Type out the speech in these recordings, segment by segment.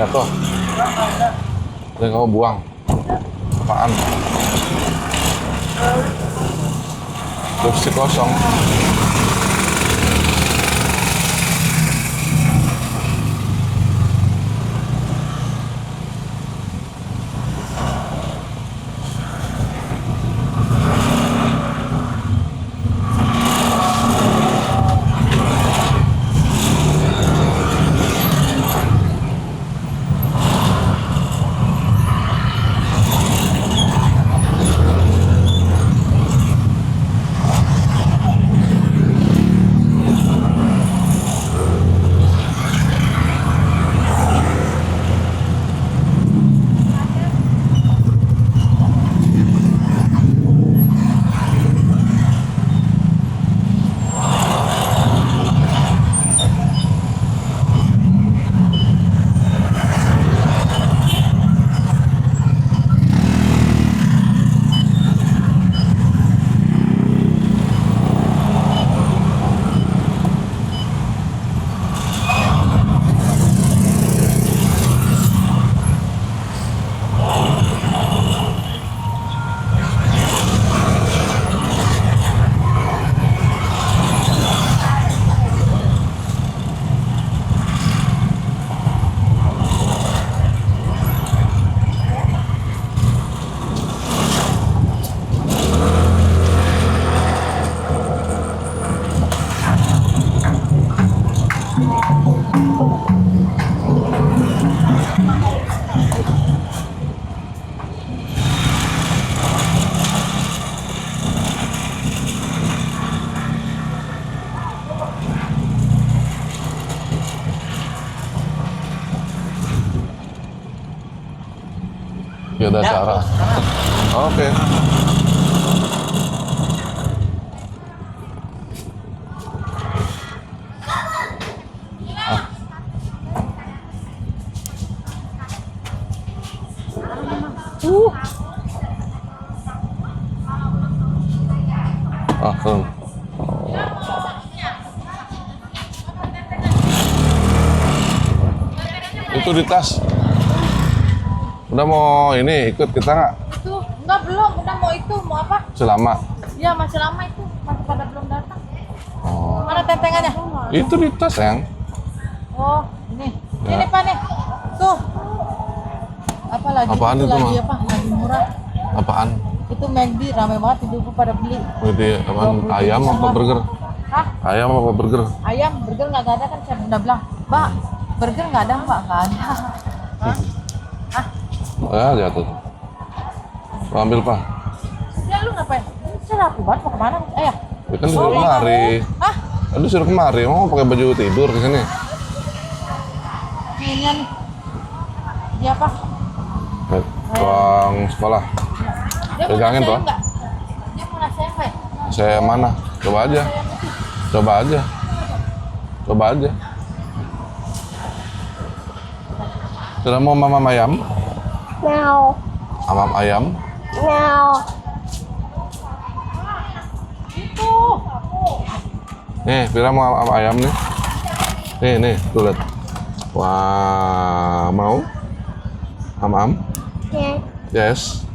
jatuh. Ini kamu buang. Apaan? Lipstick kosong. Ya ada acara. Oke. Tuh. Itu di tas. Udah mau ini ikut kita nggak? Itu enggak, belum. Udah mau itu, mau apa? Selama. Iya, masih lama itu. Masih pada belum datang. Oh. Mana tentengannya? Itu di tas, sayang. Oh, ini. Ya. Ini Pak nih. Tuh. Apa lagi? Apaan itu, lagi Ma? apa? Lagi murah. Apaan? Itu McD rame banget, ibu pada beli. Ini apaan? Ayam apa burger? Hah? Ayam apa burger? Ayam, burger nggak ada kan? Saya udah bilang, Mbak, burger nggak ada, Mbak, nggak ada. Hah? Hah? Ya jatuh. Lo ambil, Pak. Ya lu ngapain? Saya rapi banget, mau kemana? Ya. Ya kan disuruh kemari. Hah? Aduh, suruh kemari. Mau pakai baju tidur ke sini? Ini nih. Dia apa? Ruang sekolah. Dia mau Pegangin, nasi Pak. enggak? Dia mau nasi apa ya? Saya mana? Coba aja. Coba aja. Coba aja. Sudah mau mamam ayam? No. Mamam ayam? No. Itu. Nih, Vira mau mamam ayam nih. Nih, tuh lihat. Wah, mau? Mamam? Yeah. Yes.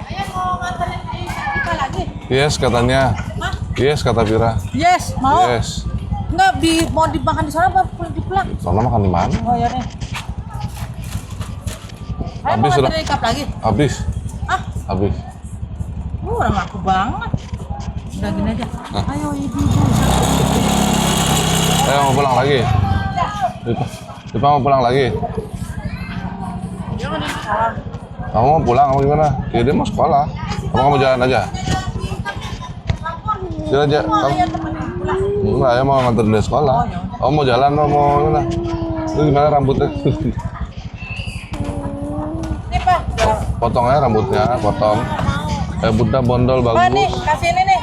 Ayah mau nganterin kita lagi? Yes katanya. Hah? Yes kata Vira. Yes, mau? Yes. Enggak, mau dimakan di sana apa dipulang? Soalnya makan di mana? Oh ya nih. Ayah mau Habis sudah. nganterin cup lagi? Habis. Ah, Habis. orang laku banget. Udah gini aja. Hah? Ayo ibu. Ayo mau pulang lagi. Dipa mau pulang lagi. Jangan di sekolah. Kamu mau pulang apa gimana? Ya dia mau sekolah. Kamu jalan aja. Jalan aja. Kamu. Ayah temenin pulang. Enggak, ya mau nganter dia sekolah. Oh mau jalan, mau gimana? Itu gimana rambutnya? Nih Pak. Potong aja rambutnya, potong. Kayak Buddha bondol Pak nih, bagus. kasih ini nih.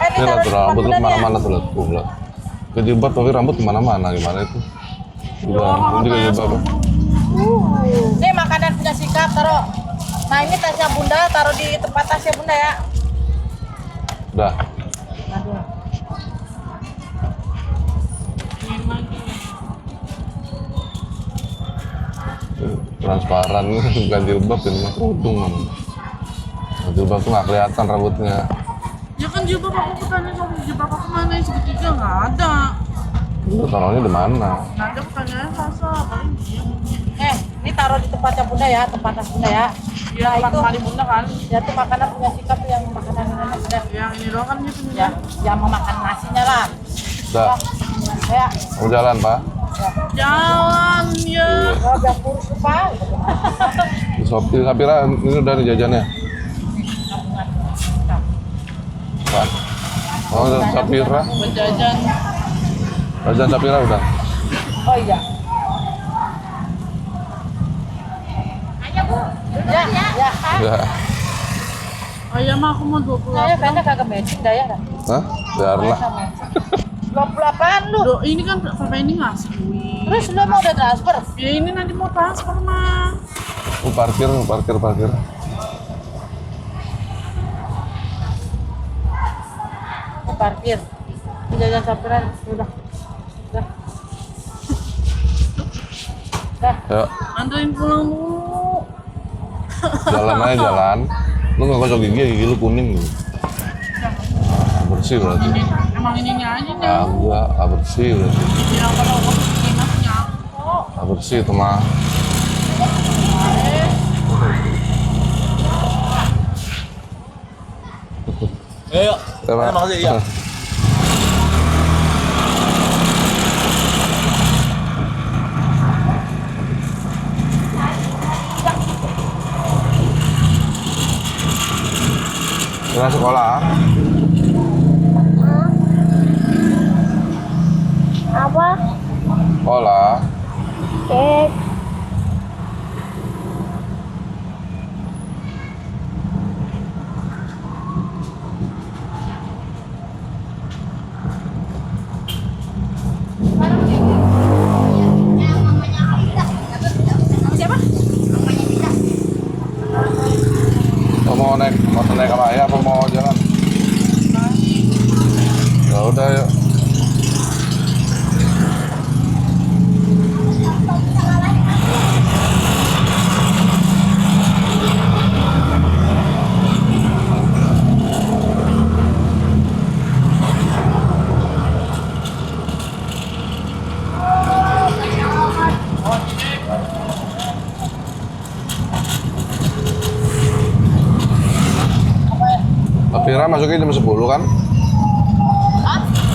Ini lah tuh rambut lu kemana-mana tuh lihat. Kejilbab tapi rambut kemana-mana, gimana itu? Udah, ini kejilbab. Ini makanan punya sikap, taruh. Nah ini tasnya bunda, taruh di tempat tasnya bunda ya. Udah. Aduh. Transparan, bukan jilbab, ini mah kerudung. Jilbab tuh nggak kelihatan rambutnya. Ya kan jilbab aku bertanya sama jilbab aku mana yang segitiga nggak ada. Lu taruhnya di mana? Nggak ada pertanyaan Sasa, paling dia. Ini taruh di tempatnya bunda ya, tempat tas bunda ya. Iya, Nah, empat itu. kali bunda kan. Ya tuh makanan punya sikap tuh yang makanan enak udah. Yang ini doang kan gitu Ya, yang memakan nasinya lah. Udah, Ya, mau jalan Pak? Jalan ya. oh, biar kurus tuh, Pak. Di Shopee, Sapira, ini udah nih jajannya. Pak. Oh, udah Sapira. Berjajan. Jajan Sapira udah. Oh iya. Ya, ya. Ya. Ayam aku mau 20. Saya kayaknya kagak bensin dah ya. Hah? Biarlah. 28 lu. Loh, ini kan Papa ini ngasih duit. Terus lu mau udah transfer? Ya ini nanti mau transfer mah. Parkir. Ke parkir. Jajan samperan udah. Udah. Dah. Yuk, Anterin pulang dulu. jalan aja jalan. Lu nggak gosok gigi lu kuning gitu. Bersih berarti. Ini emang ininya aja nih. Enggak, bersih berarti. Yang kalau aku bikin nasinya. Bersih itu mah. Ayo. Ya, Pak. Makasih ya. Kita sekolah. Apa? Sekolah. Cek. Mau naik sama ayah apa mau jalan? Ya udah yuk. Apira masuknya jam 10 kan?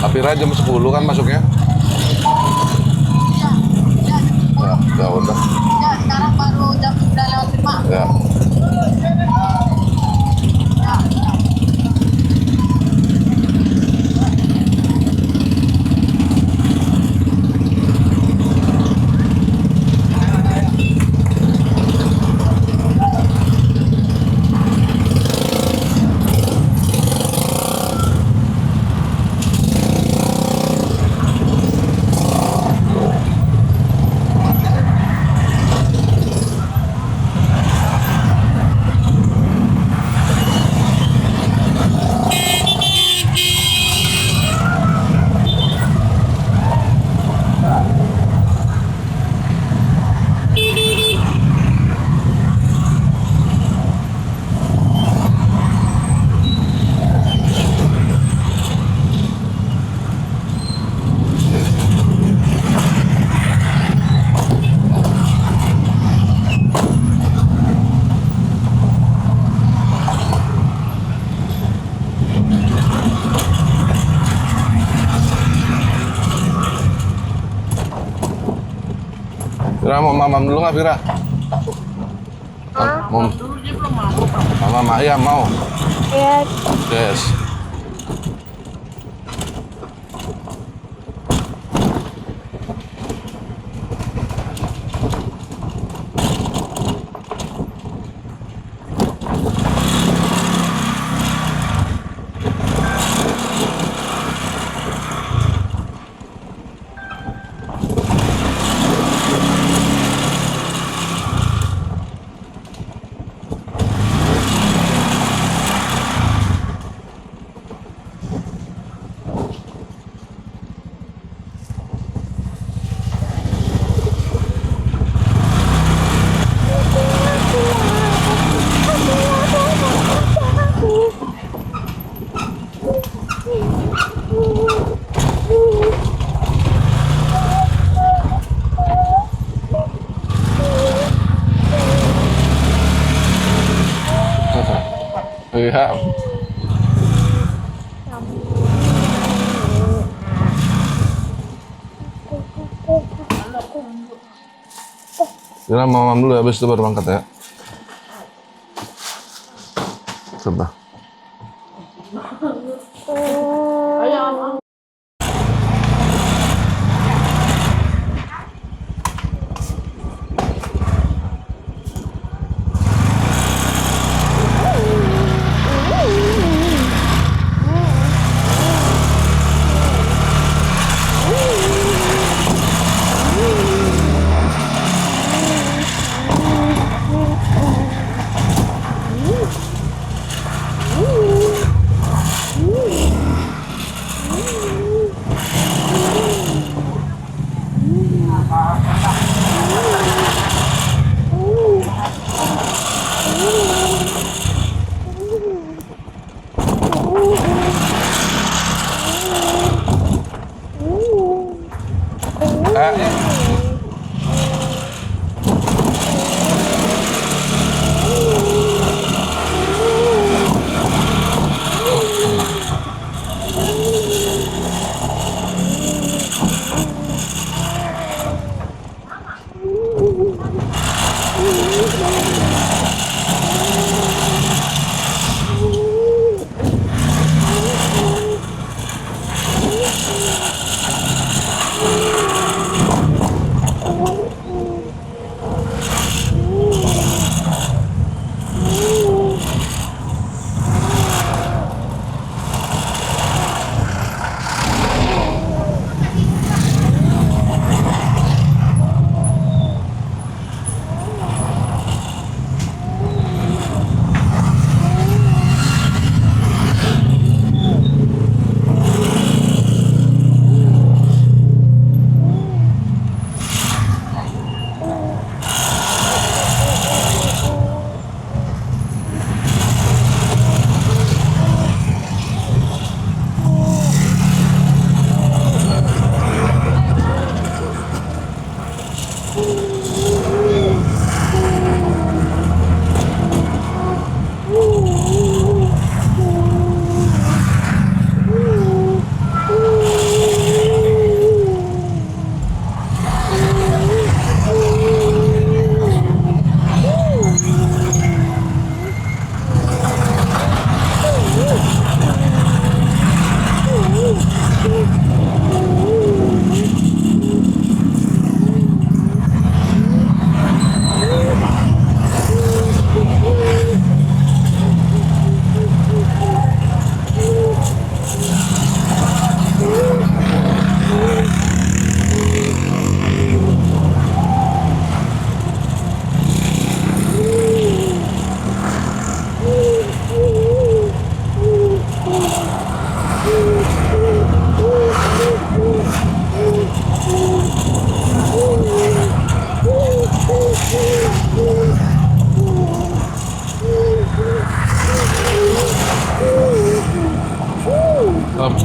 Apira jam 10 kan masuknya? Ya udah. Ya, sekarang baru jam 9:05. Ya. Fira mau mamam dulu nggak Fira? Mau Dulu dia belum mau. Pak. mama ayam mau? Cek. Yes. Iya. Jangan mamam dulu ya, habis itu baru angkat ya. Coba.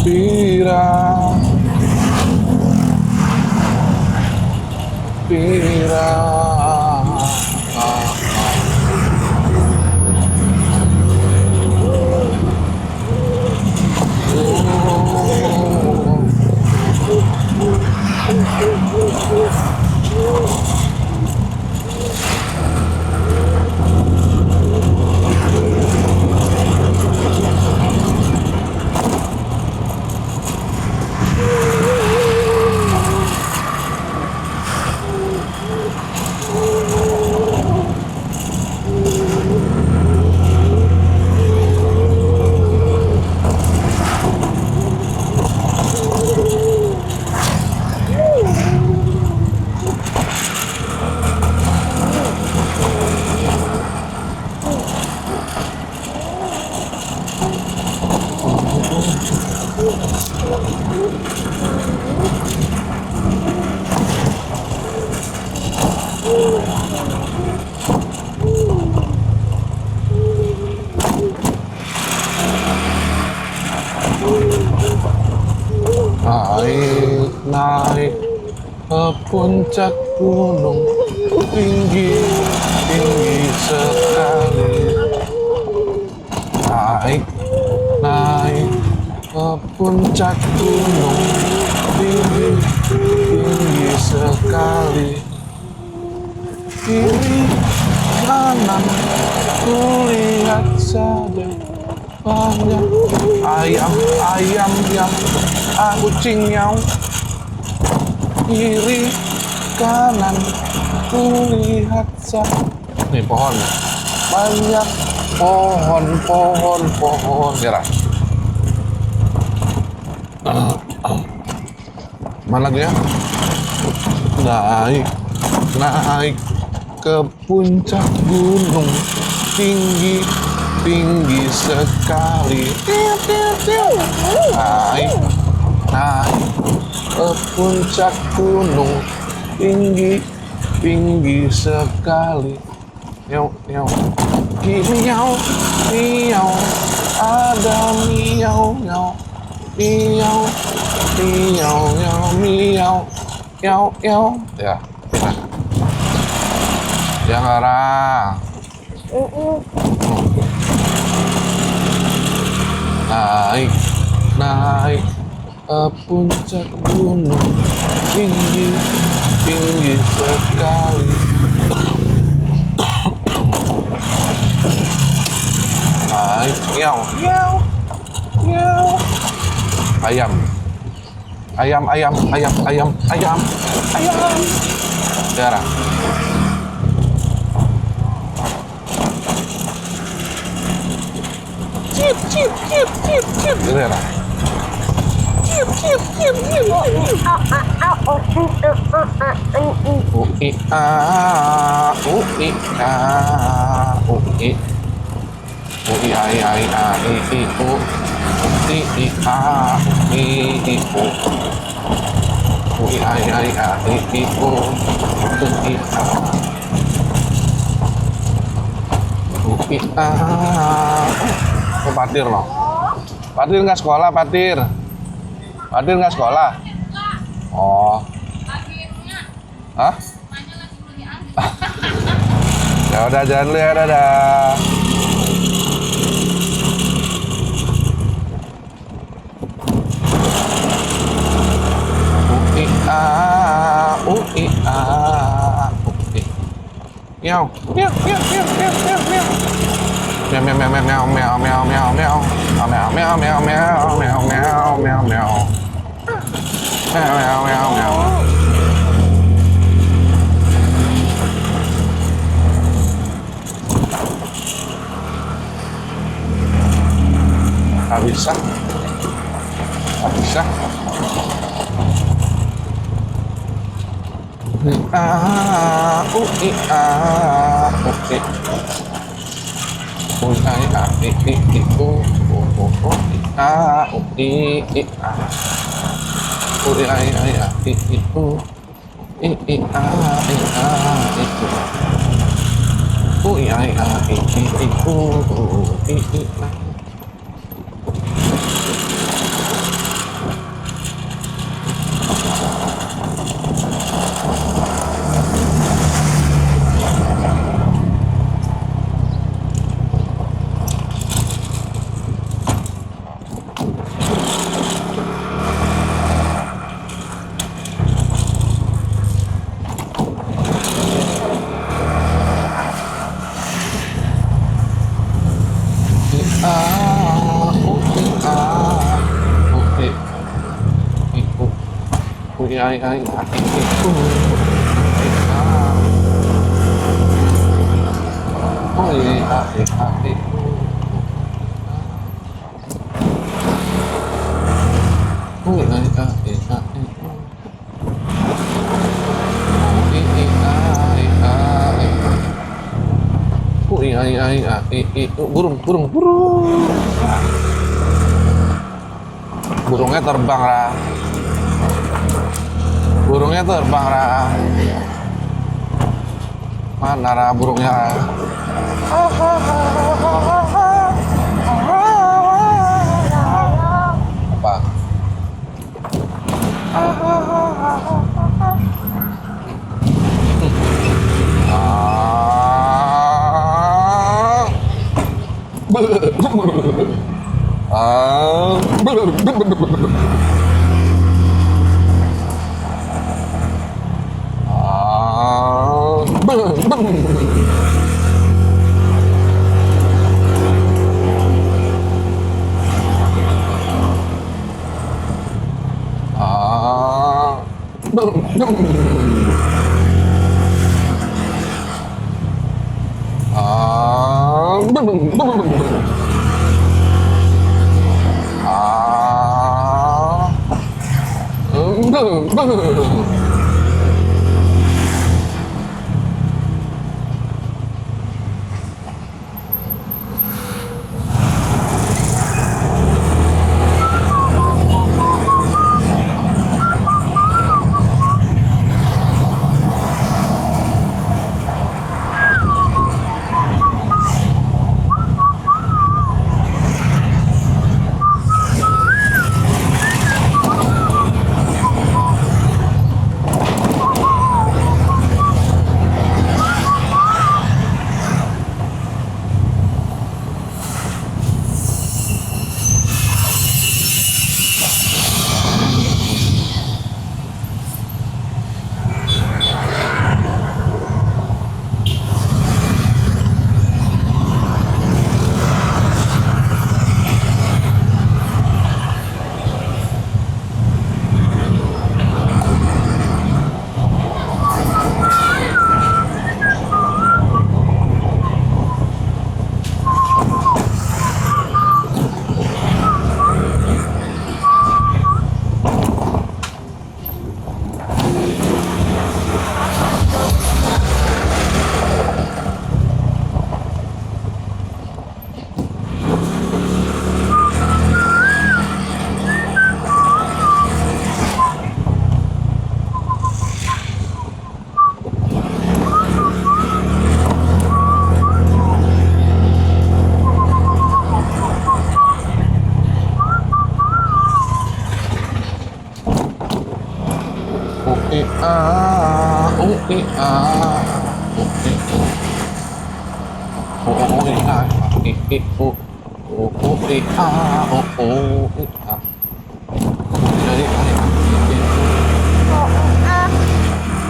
Pira, pira. Naik ke puncak gunung tinggi, tinggi sekali. puncak gunung tinggi, tinggi sekali. Kiri kanan kulihat saja banyak ayam yang kucing yang. Kiri kanan kulihat saja. Nih pohon, banyak pohon. Kira. Mana lagi ya? Naik ke puncak gunung tinggi sekali. Naik ke puncak gunung tinggi sekali. Miau. Miau, ada miau. Ya, ya Lara. Naik ke puncak gunung tinggi sekali. Naik, miau. Ayam. Darah. Cip. Darah. Patir loh. Patir nggak sekolah, Patir. Patir nggak sekolah. Oh. Hah? Ya udah, jalan dulu ya, dadah. Miau. Nggak bisa. Burung. Burungnya terbang, Ra. Mana, Ra, burungnya, Ra? Apa?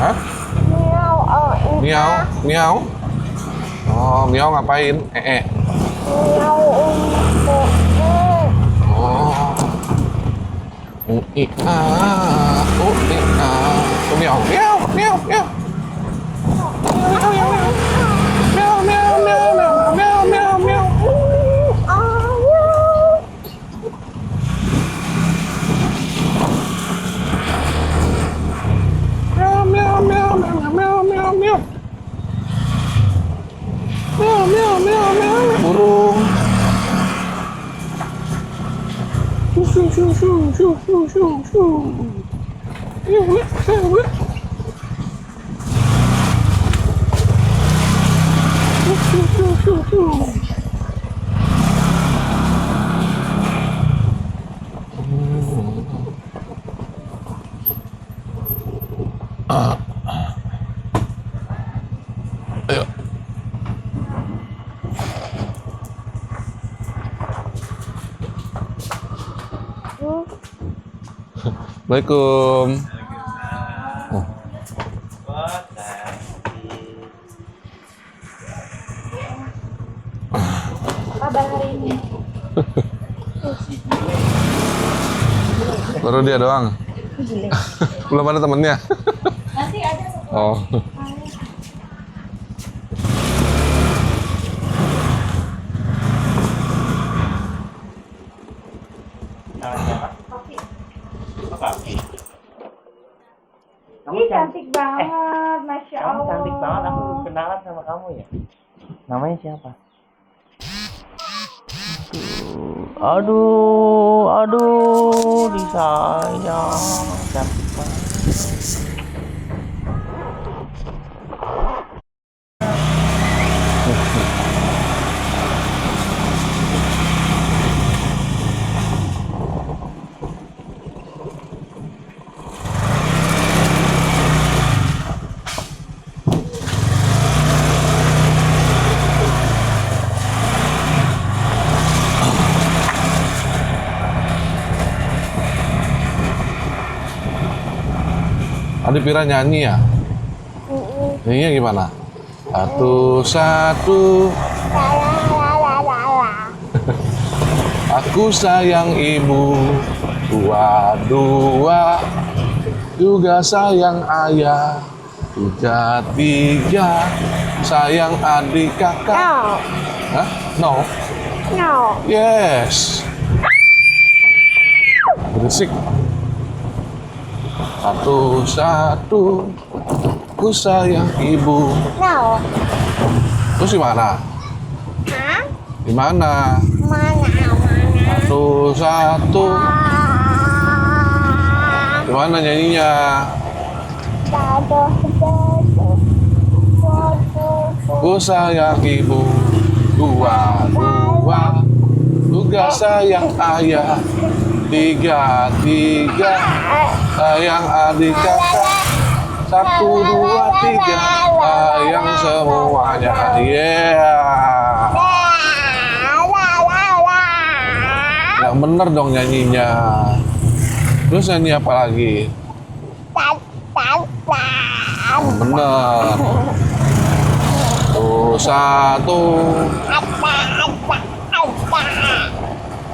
Hah? Miau, miau. Oh, miau ngapain? Miau untuk Oh. Miau, miau, miau, miau. Miau, miau, miau, miau, miau, miau. Miau, miau, miau, miau, miau, miau, miau. Miau, miau, miau, miau. Burung. Shoo, shoo, shoo, shoo, shoo, shoo, shoo. Ayo. Assalamualaikum. Oh. Kabar hari ini. Baru dia doang. Belum ada temennya. Nanti ada satu. Oh. Ih, cantik banget, Masya Kamu Allah. cantik banget, aku kenalan sama kamu ya. Namanya siapa? Aduh, disayang, cantik banget. Adi Pira nyanyi ya? Nyanyinya gimana? Satu. Aku sayang ibu. Dua. Juga sayang ayah. Tiga. Sayang adik kakak. No, Hah? No? no. Yes. Berisik. Satu-satu ku sayang ibu. No. Terus di mana? Hah? Di mana? Mana? Satu-satu. Di mana nyanyinya? Ku sayang ibu. Dua, juga sayang ayah. Tiga, sayang adik kakak. Satu, dua, tiga, sayang semuanya. Yeah. Yang bener dong nyanyinya. Terus nyanyi apa lagi? Bener. Tuh, satu.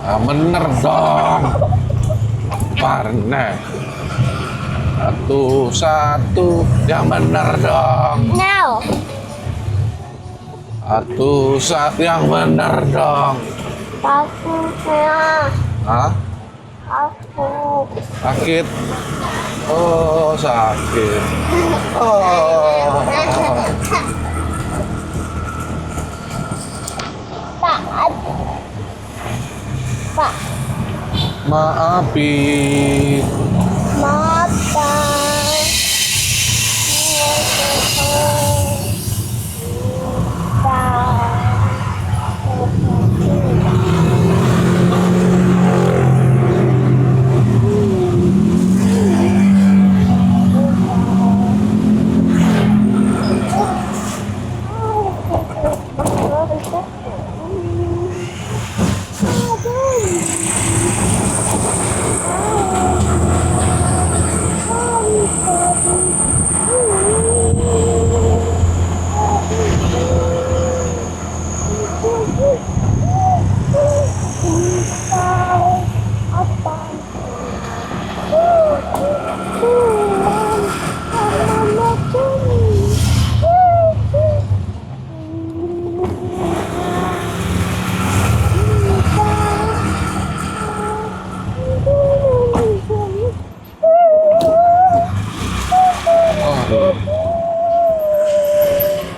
Nah, bener dong. Parne. Satu, yang bener dong. No. Satu, yang bener dong. Hah? Sakit? Oh, sakit. Oh. Pak. Maafin. Mata.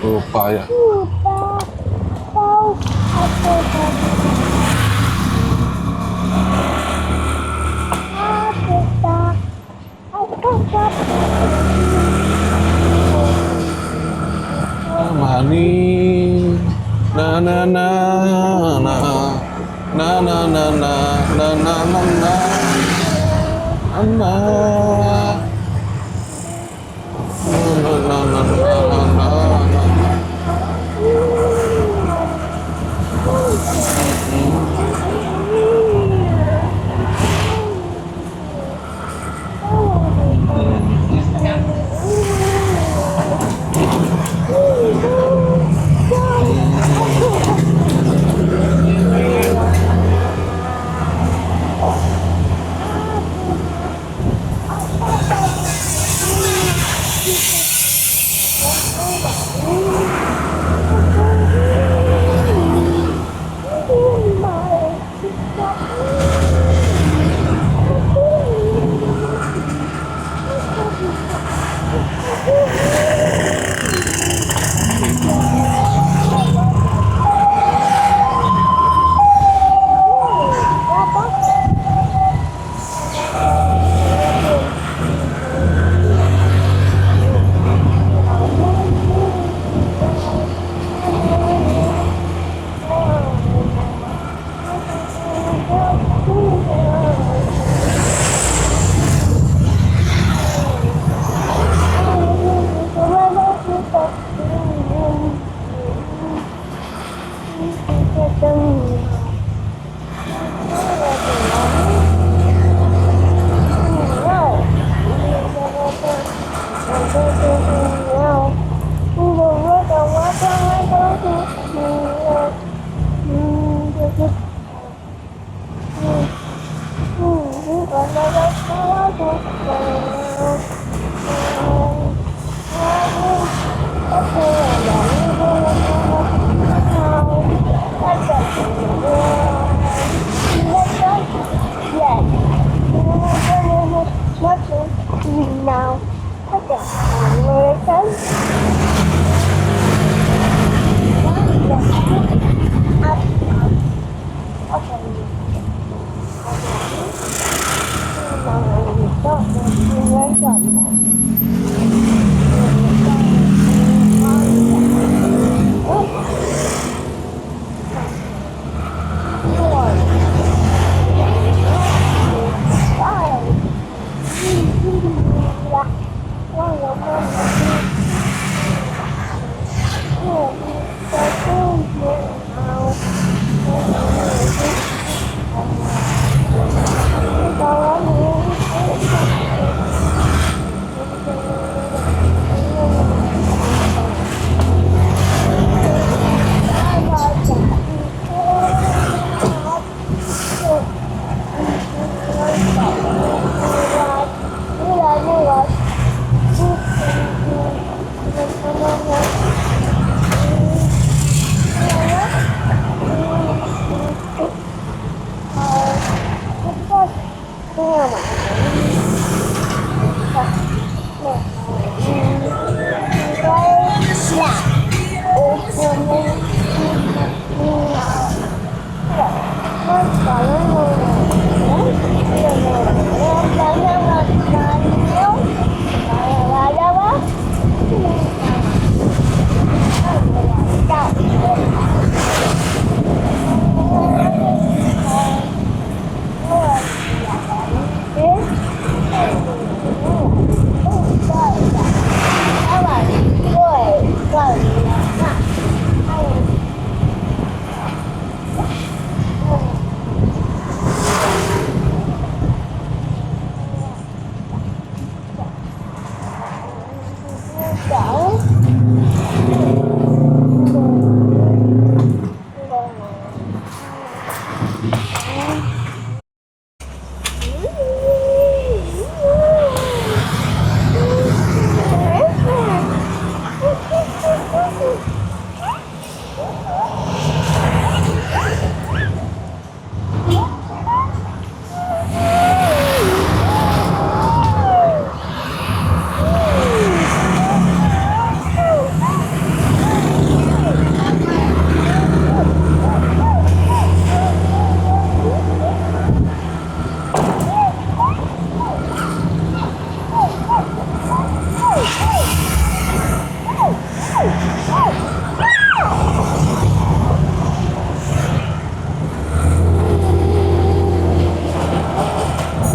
Lupa ya. Mani na na na na na na na na na na na na na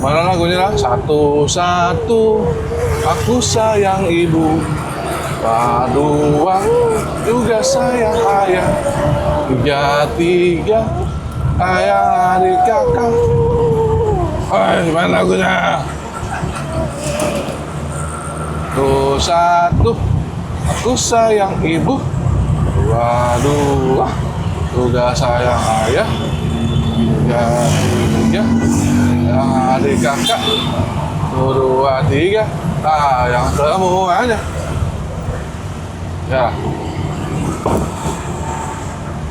Mana lagunya lah? Satu-satu aku sayang ibu, dua juga sayang ayah, tiga ayah adik kakak. Mana lagunya? Satu aku sayang ibu, dua juga sayang ayah, tiga adik kakak, dua tiga sayang semuanya. Ya,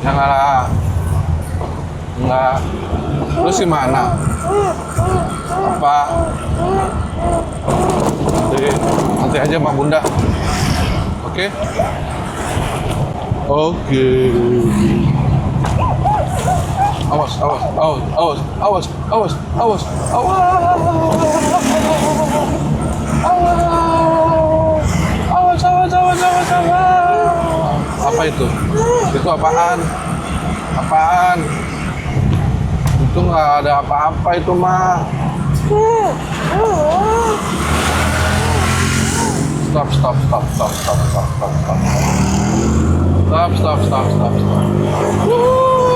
janganlah. Enggak. Terus gimana? Apa? Nanti aja Mak Bunda. Oke? Oke. Awas, awas, awas, awas, awas, awas, awas, awas. Awas, awas, awas, awas, awas. Apa itu? Itu apaan? Apaan? Itu nggak ada apa-apa itu mah. Stop, stop, stop, stop, stop, stop, stop, stop. Stop, stop, stop, stop, stop. Aduh.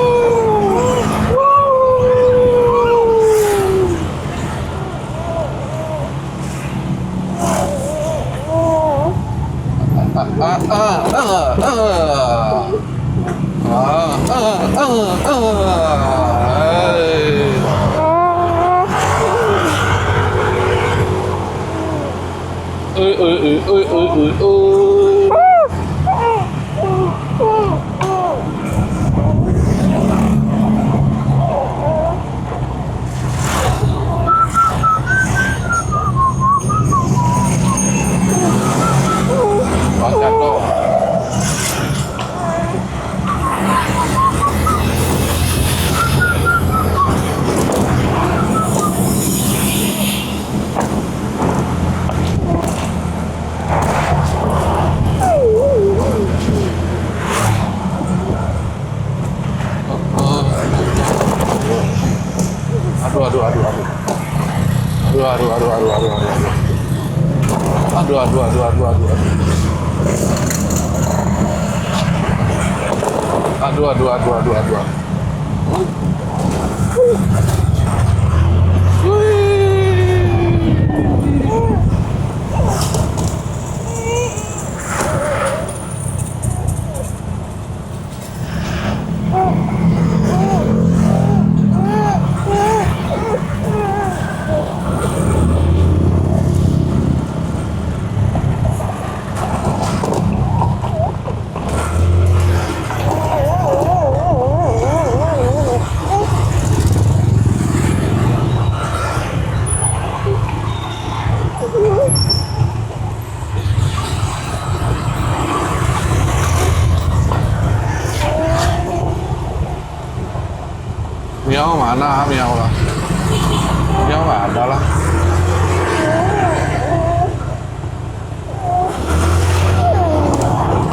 Dua. Miau mana? Miau lah. Miau nggak ada lah.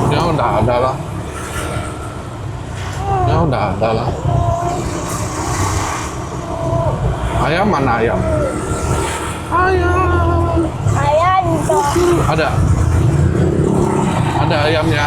Miau nggak ada lah. Miau nggak ada lah. Ayam mana ayam? Ayam. Ayam itu. Ada. Ada ayamnya.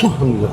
Alhamdulillah.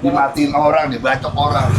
dimatiin orang, dibacok orang.